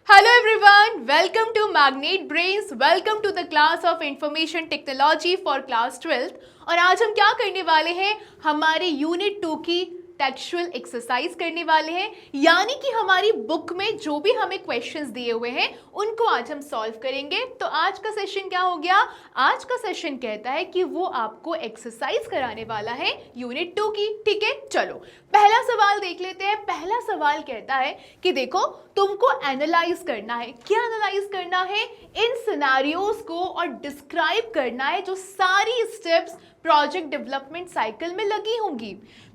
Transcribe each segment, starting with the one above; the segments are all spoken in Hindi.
Hello everyone, welcome to Magnet Brains, welcome to the class of Information Technology for class 12th। और आज हम क्या करने वाले हैं, हमारे यूनिट 2 की टेक्सचुअल एक्सरसाइज करने वाले हैं, यानी कि हमारी बुक में जो भी हमें क्वेश्चंस दिए हुए हैं उनको आज हम सॉल्व करेंगे। तो आज का सेशन क्या हो गया, आज का सेशन कहता है कि वो आपको एक्सरसाइज कराने वाला है यूनिट 2 की। ठीक है, चलो पहला सवाल देख लेते हैं। पहला सवाल कहता है कि देखो तुमको एनालाइज करना है। क्या एनालाइज करना है? इन सिनेरियोज को और डिस्क्राइब करना है जो सारी स्टेप्स प्रोजेक्ट डेवलपमेंट साइकिल में लगी होंगी।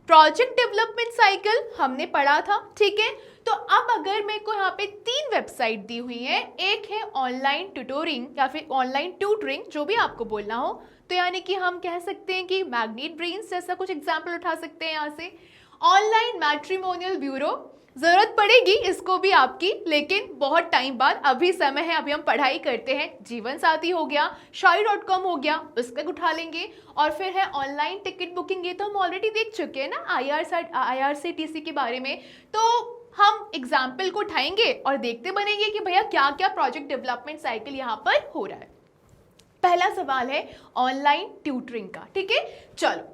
प्रोजेक्ट डेवलपमेंट साइकिल हमने पढ़ा था, ठीक है। तो अब अगर मेरे को यहाँ पे 3 वेबसाइट दी हुई है, एक है ऑनलाइन ट्यूटोरिंग या फिर ऑनलाइन ट्यूटरिंग, जो भी आपको बोलना हो, तो यानी कि हम कह सकते हैं कि मैग्नेट ब्रेन्स जैसा कुछ एग्जाम्पल उठा सकते हैं यहाँ से। ऑनलाइन मैट्रिमोनियल ब्यूरो, जरूरत पड़ेगी इसको भी आपकी, लेकिन बहुत टाइम बाद, अभी समय है, अभी हम पढ़ाई करते हैं। जीवन साथी हो गया, शादी.com हो गया, उसका उठा लेंगे। और फिर है ऑनलाइन टिकट बुकिंग, ये तो हम ऑलरेडी देख चुके हैं ना IRCTC के बारे में। तो हम एग्जाम्पल को उठाएंगे और देखते बनेंगे कि भैया क्या क्या प्रोजेक्ट डेवलपमेंट साइकिल यहाँ पर हो रहा है। पहला सवाल है ऑनलाइन ट्यूटरिंग का, ठीक है। चलो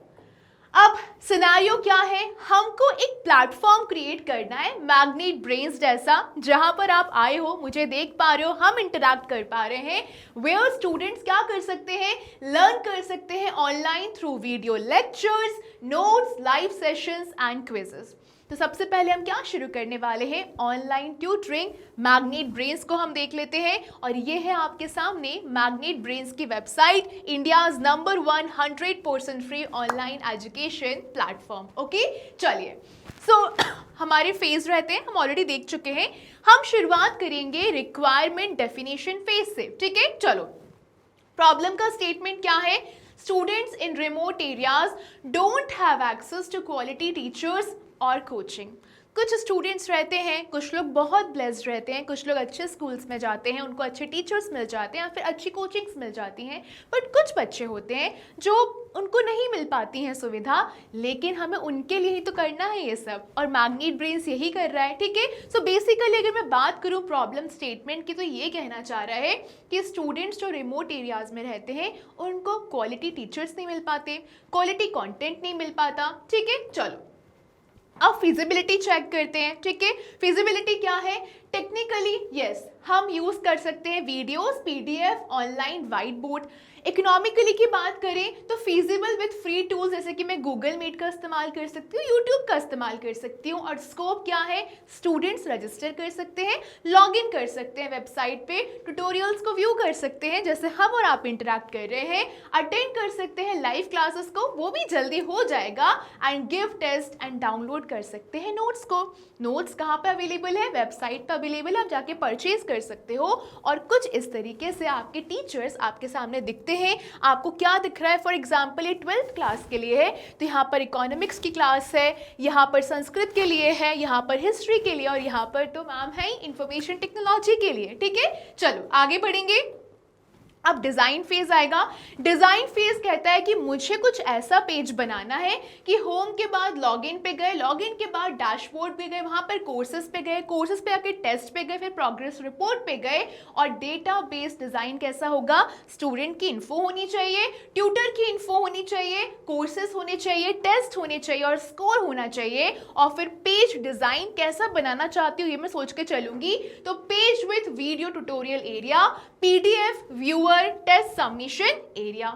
अब सिनेरियो क्या है, हमको एक प्लेटफॉर्म क्रिएट करना है मैग्नेट ब्रेन्स जैसा, जहां पर आप आए हो, मुझे देख पा रहे हो, हम इंटरैक्ट कर पा रहे हैं, वेयर स्टूडेंट्स क्या कर सकते हैं, लर्न कर सकते हैं online through video lectures, notes, live sessions and quizzes. तो सबसे पहले हम क्या शुरू करने वाले हैं, ऑनलाइन ट्यूटरिंग मैग्नेट ब्रेन्स को हम देख लेते हैं। और ये है आपके सामने मैग्नेट ब्रेन्स की website, India's number 1 100% free online education platform. Okay, चलिए हमारे फेज रहते हैं, हम ऑलरेडी देख चुके हैं। हम शुरुआत करेंगे रिक्वायरमेंट डेफिनेशन फेज से, ठीक है। चलो प्रॉब्लम का स्टेटमेंट क्या है, students in remote areas don't have access to quality teachers और कोचिंग। कुछ स्टूडेंट्स रहते हैं, कुछ लोग बहुत ब्लेस्ड रहते हैं, कुछ लोग अच्छे स्कूल्स में जाते हैं, उनको अच्छे टीचर्स मिल जाते हैं या फिर अच्छी कोचिंग्स मिल जाती हैं, बट कुछ बच्चे होते हैं जो उनको नहीं मिल पाती हैं सुविधा, लेकिन हमें उनके लिए ही तो करना है ये सब, और मैग्नेट ब्रेन्स यही कर रहा है, ठीक है। सो बेसिकली अगर मैं बात करूँ प्रॉब्लम स्टेटमेंट की, तो ये कहना चाह रहा है कि स्टूडेंट्स जो रिमोट एरियाज में रहते हैं उनको क्वालिटी टीचर्स नहीं मिल पाते, क्वालिटी कॉन्टेंट नहीं मिल पाता, ठीक है। चलो अब फिजिबिलिटी चेक करते हैं, ठीक है। फिजिबिलिटी क्या है, टेक्निकली यस हम यूज कर सकते हैं videos, PDF, online white board. Economically की बात करें तो फिजिबल विद फ्री टूल्स, जैसे कि मैं गूगल मीट का इस्तेमाल कर सकती हूँ, यूट्यूब का इस्तेमाल कर सकती हूँ। और स्कोप क्या है, स्टूडेंट्स रजिस्टर कर सकते हैं, लॉग इन कर सकते हैं वेबसाइट पे, ट्यूटोरियल्स को व्यू कर सकते हैं जैसे हम और आप इंटरैक्ट कर रहे हैं, अटेंड कर सकते हैं लाइव क्लासेस को, वो भी जल्दी हो जाएगा, and give test and download कर सकते हैं नोट्स को। नोट्स कहाँ पे अवेलेबल है, वेबसाइट पे अवेलेबल है, आप जाके परचेज कर सकते हो। और कुछ इस तरीके से आपके टीचर्स आपके सामने दिखते हैं। आपको क्या दिख रहा है, फॉर एग्जाम्पल ये 12th क्लास के लिए है, तो यहाँ पर इकोनॉमिक्स की क्लास है, यहाँ पर संस्कृत के लिए है, यहाँ पर हिस्ट्री के लिए, और यहाँ पर तो मैम है इंफॉर्मेशन टेक्नोलॉजी के लिए, ठीक है। चलो आगे बढ़ेंगे। अब डिज़ाइन फेज आएगा। डिज़ाइन फेज कहता है कि मुझे कुछ ऐसा पेज बनाना है कि होम के बाद लॉगिन पे गए, लॉगिन के बाद डैशबोर्ड पे गए, वहाँ पर कोर्सेज पे गए, कोर्सेज पे आके टेस्ट पे गए, फिर प्रोग्रेस रिपोर्ट पे गए। और डेटा बेस डिज़ाइन कैसा होगा, स्टूडेंट की इन्फो होनी चाहिए, ट्यूटर की इन्फो होनी चाहिए, कोर्सेज होने चाहिए, टेस्ट होने चाहिए और स्कोर होना चाहिए। और फिर पेज डिज़ाइन कैसा बनाना चाहती हूँ ये मैं सोच के चलूँगी, तो page with video tutorial area, PDF, viewer, test submission area.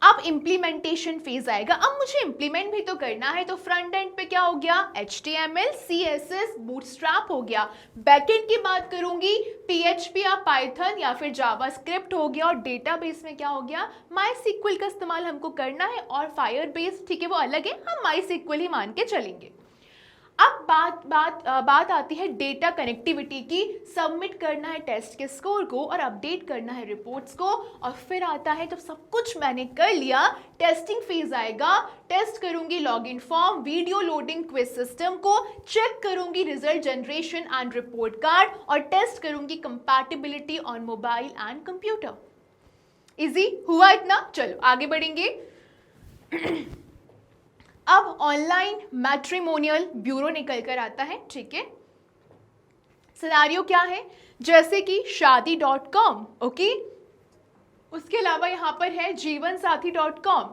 अब इम्प्लीमेंटेशन फेज आएगा। अब मुझे इम्प्लीमेंट भी तो करना है, तो फ्रंट एंड पे क्या हो गया, HTML, CSS, बूटस्ट्रैप हो गया। बैकएंड की बात करूंगी, PHP या पाइथन या फिर जावास्क्रिप्ट हो गया। और डेटाबेस में क्या हो गया, MySQL का इस्तेमाल हमको करना है, और फायरबेस, ठीक है, वो अलग है, हम MySQL ही मान के चलेंगे। अब बात आती है डेटा कनेक्टिविटी की। सबमिट करना है टेस्ट के स्कोर को और अपडेट करना है रिपोर्ट्स को। और फिर आता है, जब सब कुछ मैंने कर लिया, टेस्टिंग फेज आएगा। टेस्ट करूंगी login form, video loading, quiz system को चेक करूंगी, result generation and report card, और टेस्ट करूंगी compatibility on mobile and computer. Easy हुआ इतना? चलो आगे बढ़ेंगे। अब ऑनलाइन मैट्रिमोनियल ब्यूरो निकल कर आता है, ठीक है। सिनेरियो क्या है, जैसे कि शादी.com, ओके। उसके अलावा यहाँ पर है Jeevansathi dot com.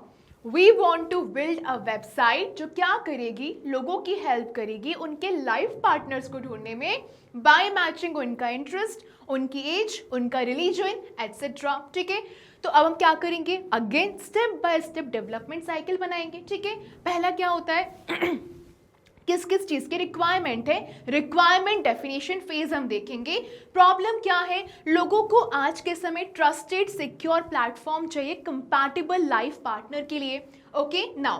We want to build a website जो क्या करेगी, लोगों की हेल्प करेगी उनके लाइफ पार्टनर्स को ढूंढने में बाय मैचिंग उनका इंटरेस्ट, उनकी एज, उनका रिलीजन एटसेट्रा, ठीक है। तो अब हम क्या करेंगे, again step by step development cycle बनाएंगे, ठीक है। पहला क्या होता है किस किस चीज की रिक्वायरमेंट है, रिक्वायरमेंट डेफिनेशन फेज हम देखेंगे। प्रॉब्लम क्या है, लोगों को आज के समय ट्रस्टेड सिक्योर प्लेटफॉर्म चाहिए कंपैटिबल लाइफ पार्टनर के लिए, ओके। नाउ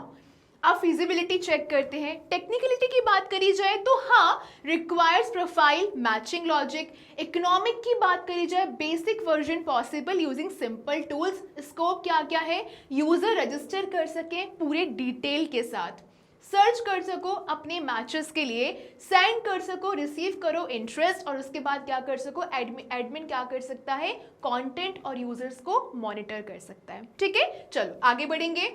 अब फिजिबिलिटी चेक करते हैं। टेक्निकलिटी की बात करी जाए तो हाँ, requires profile matching logic. Economic की बात करी जाए, basic version possible using simple tools. Scope क्या क्या है, यूजर रजिस्टर कर सके पूरे डिटेल के साथ, सर्च कर सको अपने मैचेस के लिए, सेंड कर सको, रिसीव करो इंटरेस्ट, और उसके बाद क्या कर सको, एडमिन क्या कर सकता है, कंटेंट और यूजर्स को मॉनिटर कर सकता है, ठीक है। चलो आगे बढ़ेंगे।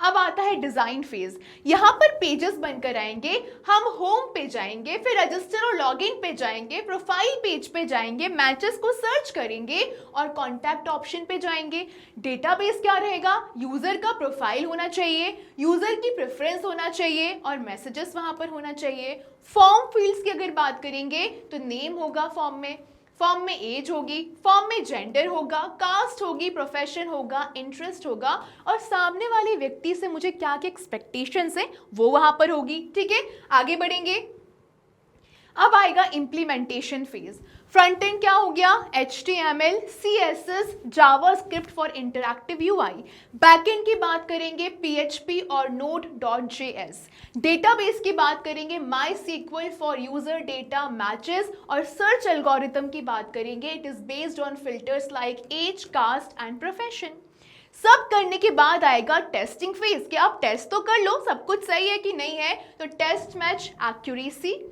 अब आता है डिजाइन फेज। यहाँ पर पेजेस बनकर आएंगे, हम होम पे जाएंगे, फिर रजिस्टर और लॉगिन पे जाएंगे, प्रोफाइल पेज पे जाएंगे, मैचेस को सर्च करेंगे और कॉन्टैक्ट ऑप्शन पे जाएंगे। डेटाबेस क्या रहेगा, यूजर का प्रोफाइल होना चाहिए, यूजर की प्रेफरेंस होना चाहिए और मैसेजेस वहां पर होना चाहिए। फॉर्म फील्ड्स की अगर बात करेंगे तो नेम होगा फॉर्म में एज होगी, फॉर्म में जेंडर होगा, कास्ट होगी, प्रोफेशन होगा, इंटरेस्ट होगा और सामने वाले व्यक्ति से मुझे क्या क्या एक्सपेक्टेशंस है वो वहां पर होगी, ठीक है। आगे बढ़ेंगे। अब आएगा इम्प्लीमेंटेशन फेज। फ्रंट एंड क्या हो गया, HTML, CSS, JavaScript for interactive UI। Back and की बात करेंगे PHP और Node.js। डेटाबेस की बात करेंगे MySQL for user data matches और सर्च एल्गोरिथम की बात करेंगे, it is based on filters like age, caste and profession. सब करने के बाद आएगा टेस्टिंग फेज कि आप टेस्ट तो कर लो सब कुछ सही है कि नहीं है, तो test match accuracy,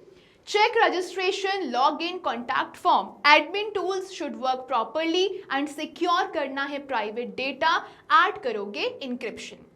check registration, login, contact form, admin tools should work properly and secure करना है private data, add करोगे encryption।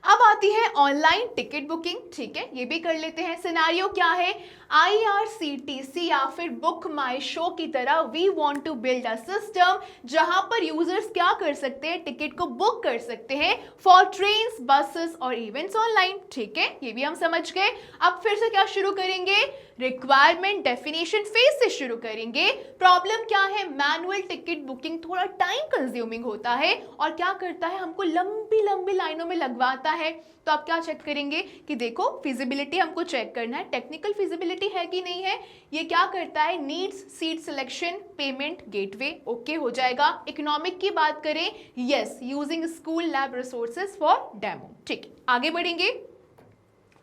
अब आती है ऑनलाइन टिकट बुकिंग, ठीक है, ये भी कर लेते हैं। सिनेरियो क्या है, IRCTC या फिर बुक माई शो की तरह we want to build a system जहां पर यूजर्स क्या कर सकते हैं, टिकट को बुक कर सकते हैं फॉर ट्रेन्स, बसेस और इवेंट्स ऑनलाइन, ठीक है, ये भी हम समझ गए। अब फिर से क्या शुरू करेंगे, रिक्वायरमेंट डेफिनेशन फेज से शुरू करेंगे। प्रॉब्लम क्या है, मैनुअल टिकट बुकिंग थोड़ा टाइम कंज्यूमिंग होता है और क्या करता है, हमको लंबी लंबी लाइनों में लगवाता है। तो आप क्या चेक करेंगे कि देखो फिजिबिलिटी हमको चेक करना है, टेक्निकल फिजिबिलिटी है कि नहीं है। ये क्या करता है, needs, seat selection, payment gateway, okay हो जाएगा। इकोनॉमिक की बात करें, yes, using school lab resources for demo, ठीक। आगे बढ़ेंगे।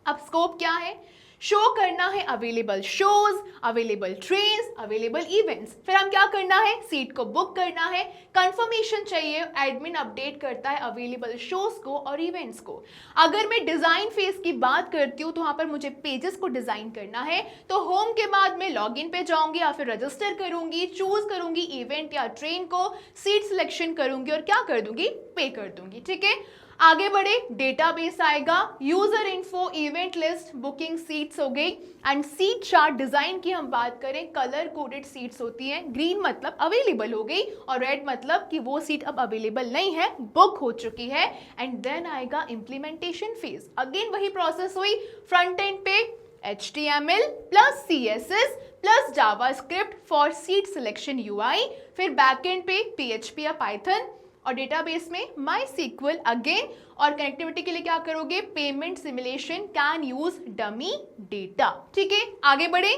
अब स्कोप क्या है, शो करना है available shows, available trains, available events. फिर हम क्या करना है, सीट को बुक करना है, कंफर्मेशन चाहिए, एडमिन अपडेट करता है अवेलेबल शोज को और इवेंट्स को। अगर मैं डिजाइन फेज की बात करती हूँ तो वहां पर मुझे पेजेस को डिजाइन करना है, तो होम के बाद मैं लॉगिन पे जाऊंगी या फिर रजिस्टर करूंगी, चूज करूंगी इवेंट या ट्रेन को, सीट सिलेक्शन करूंगी और क्या कर दूंगी, पे कर दूंगी, ठीक है। आगे बढ़े, डेटाबेस आएगा, user info, event list, booking seats हो गई एंड सीट चार्ट। डिजाइन की हम बात करें, कलर कोडेड सीट्स होती हैं, ग्रीन मतलब अवेलेबल हो गई और रेड मतलब कि वो सीट अब अवेलेबल नहीं है, बुक हो चुकी है। एंड देन आएगा इम्प्लीमेंटेशन फेज। अगेन वही प्रोसेस हुई, फ्रंट एंड पे HTML plus CSS plus JavaScript for seat selection UI, फिर बैकएंड पे PHP या पाइथन और डेटाबेस में MySQL अगेन, और कनेक्टिविटी के लिए क्या करोगे, payment simulation, can use dummy data, ठीक है। आगे बढ़े,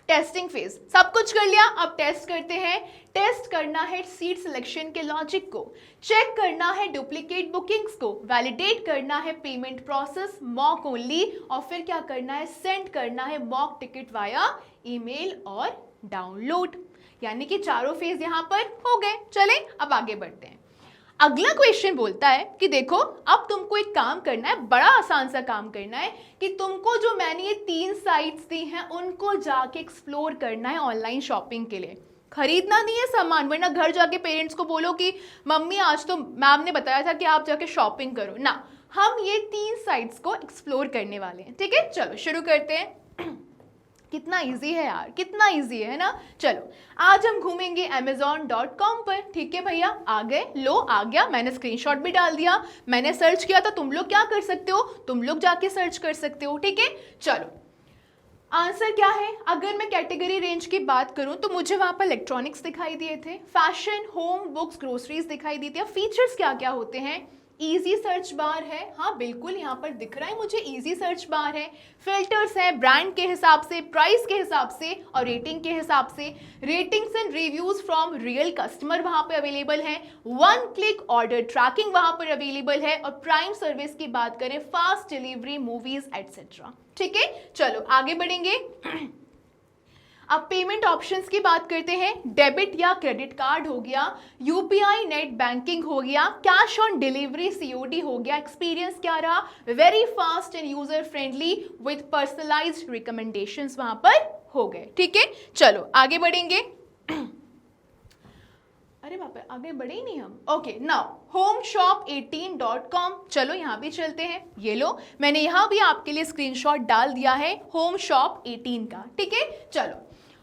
टेस्टिंग फेज, सब कुछ कर लिया, अब टेस्ट करते हैं। टेस्ट करना है सीट सिलेक्शन के लॉजिक को, चेक करना है डुप्लीकेट बुकिंग्स को, वैलिडेट करना है पेमेंट प्रोसेस, मॉक ओनली, और फिर क्या करना है, सेंड करना है मॉक टिकट वाया ईमेल और डाउनलोड। यानी कि चारों फेज यहां पर हो गए। चलें अब आगे बढ़ते हैं। अगला क्वेश्चन बोलता है कि देखो अब तुमको एक काम करना है, बड़ा आसान सा काम करना है कि तुमको जो मैंने ये 3 साइट्स दी हैं उनको जाके एक्सप्लोर करना है ऑनलाइन शॉपिंग के लिए। खरीदना नहीं है सामान, वरना घर जाके पेरेंट्स को बोलो कि मम्मी आज तो मैम ने बताया था कि आप जाके शॉपिंग करो ना। हम ये 3 साइट्स को एक्सप्लोर करने वाले हैं, ठीक है। चलो शुरू करते हैं। कितना इजी है यार, कितना इजी है ना। चलो आज हम घूमेंगे amazon.com पर, ठीक है भैया। आ गए, लो आ गया, मैंने स्क्रीनशॉट भी डाल दिया, मैंने सर्च किया था, तुम लोग क्या कर सकते हो, तुम लोग जाके सर्च कर सकते हो, ठीक है। चलो आंसर क्या है, अगर मैं कैटेगरी रेंज की बात करूं तो मुझे वहां पर इलेक्ट्रॉनिक्स दिखाई दिए थे, फैशन, होम, बुक्स, ग्रोसरीज दिखाई दी थी। अब फीचर्स क्या क्या होते हैं, इजी सर्च बार है, हाँ बिल्कुल यहाँ पर दिख रहा है मुझे, इजी सर्च बार है, फिल्टर्स है ब्रांड के हिसाब से, प्राइस के हिसाब से और रेटिंग के हिसाब से, ratings and reviews from real customer वहां पे अवेलेबल है, वन क्लिक ऑर्डर ट्रैकिंग वहां पर अवेलेबल है, और प्राइम सर्विस की बात करें फास्ट डिलीवरी, मूवीज एटसेट्रा, ठीक है। चलो आगे बढ़ेंगे। अब पेमेंट ऑप्शंस की बात करते हैं, डेबिट या क्रेडिट कार्ड हो गया, यूपीआई नेट बैंकिंग हो गया, कैश ऑन डिलीवरी सीओडी हो गया। एक्सपीरियंस क्या रहा, very fast and user friendly with personalised recommendations वहां पर हो गए, ठीक है। चलो आगे बढ़ेंगे। अरे बाप रे, आगे बढ़े ही नहीं हम। ओके नाउ homeshop18.com, चलो यहाँ भी चलते हैं। ये लो मैंने यहाँ भी आपके लिए स्क्रीनशॉट डाल दिया है homeshop18 का, ठीक है। चलो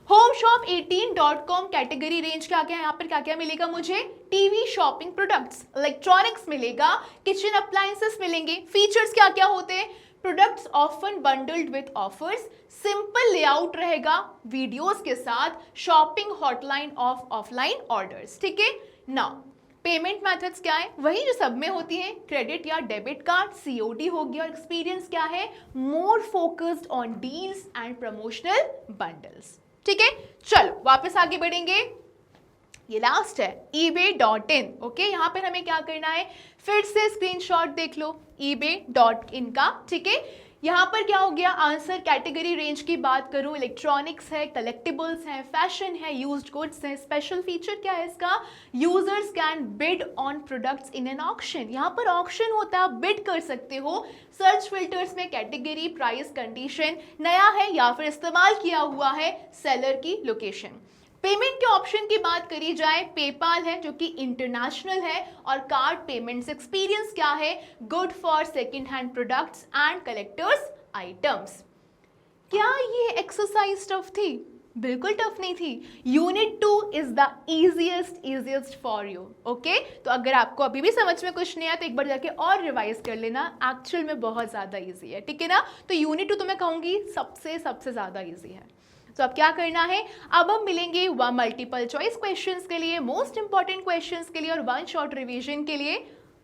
homeshop18.com कैटेगरी रेंज क्या क्या है, यहाँ पर क्या क्या मिलेगा मुझे, टीवी, शॉपिंग प्रोडक्ट्स, इलेक्ट्रॉनिक्स मिलेगा, किचन अप्लायंसेस मिलेंगे। फीचर्स क्या क्या होते हैं, products often bundled with offers, simple layout रहेगा वीडियोस के साथ, shopping hotline of offline orders, ठीक है। नाउ पेमेंट मेथड्स क्या है, वही जो सब में होती है, क्रेडिट या डेबिट कार्ड, सीओडी हो गया। और एक्सपीरियंस क्या है, more focused on deals and promotional bundles, ठीक है। चलो वापस आगे बढ़ेंगे, ये लास्ट है ebay.in, ओके। यहाँ पर हमें क्या करना है, फिर से स्क्रीनशॉट देख लो ebay.in का, ठीक है। यहाँ पर क्या हो गया आंसर, कैटेगरी रेंज की बात करूँ, इलेक्ट्रॉनिक्स है, कलेक्टिबल्स है, फैशन है, यूज्ड गुड्स है। स्पेशल फीचर क्या है इसका, users can bid on products in an auction, यहाँ पर ऑक्शन होता है, आप बिड कर सकते हो। सर्च फिल्टर्स में कैटेगरी, प्राइस, कंडीशन, नया है या फिर इस्तेमाल किया हुआ है, सेलर की लोकेशन। पेमेंट के ऑप्शन की बात करी जाए, पेपाल है जो कि इंटरनेशनल है, और कार्ड पेमेंट्स। एक्सपीरियंस क्या है, good for second hand products and collectors items. क्या ये एक्सरसाइज टफ थी, बिल्कुल टफ नहीं थी। Unit 2 is the easiest for you, okay. तो अगर आपको अभी भी समझ में कुछ नहीं आया तो एक बार जाके और रिवाइज कर लेना, एक्चुअल में बहुत ज्यादा इजी है, ठीक है ना। तो यूनिट 2 तो मैं कहूंगी सबसे ज्यादा इजी है। तो अब क्या करना है, अब हम मिलेंगे मल्टीपल चॉइस क्वेश्चंस के लिए, मोस्ट इंपॉर्टेंट क्वेश्चंस के लिए और वन शॉट रिवीजन के लिए।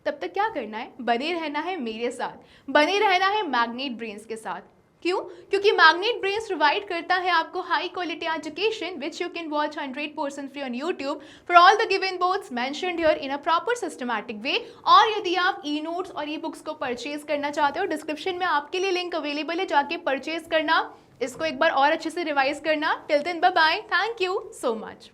तब तक क्या करना है, बने रहना है मेरे साथ, बने रहना है मैग्नेट ब्रेन्स के साथ। क्यों, क्योंकि मैग्नेट ब्रेन्स प्रोवाइड करता है आपको high quality education which you can watch 100% free on YouTube for all the given boards mentioned here in a proper systematic way. और यदि आप ई नोट्स और ई बुक्स को परचेज करना चाहते हो, डिस्क्रिप्शन में आपके लिए लिंक अवेलेबल है, जाके परचेज करना, इसको एक बार और अच्छे से रिवाइज करना। Till then bye bye, thank you so much.